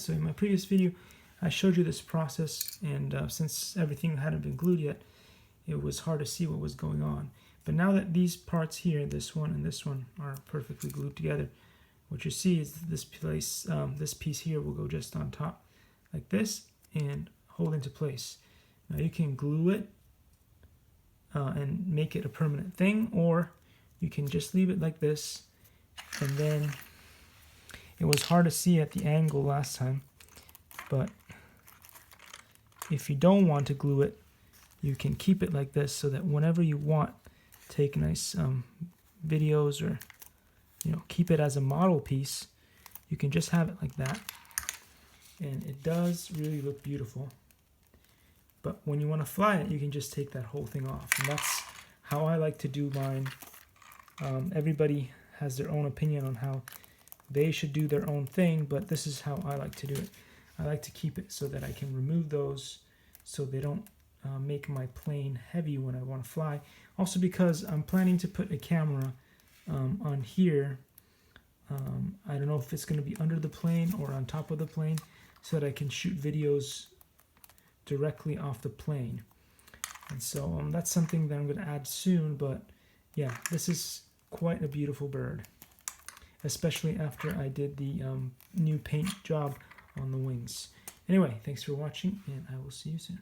So in my previous video, I showed you this process, and since everything hadn't been glued yet, it was hard to see what was going on. But now that these parts here, this one and this one, are perfectly glued together, what you see is this piece here will go just on top like this and hold into place. Now you can glue it and make it a permanent thing, or you can just leave it like this. And then it was hard to see at the angle last time, but if you don't want to glue it, you can keep it like this so that whenever you want, take nice videos, or keep it as a model piece, you can just have it like that, and it does really look beautiful. But when you want to fly it, you can just take that whole thing off, and that's how I like to do mine. Everybody has their own opinion on how they should do their own thing, but this is how I like to do it. I like to keep it so that I can remove those so they don't make my plane heavy when I want to fly. Also because I'm planning to put a camera on here. I don't know if it's going to be under the plane or on top of the plane, so that I can shoot videos directly off the plane. And so that's something that I'm going to add soon. But yeah, this is quite a beautiful bird, especially after I did the new paint job on the wings. Anyway, thanks for watching, and I will see you soon.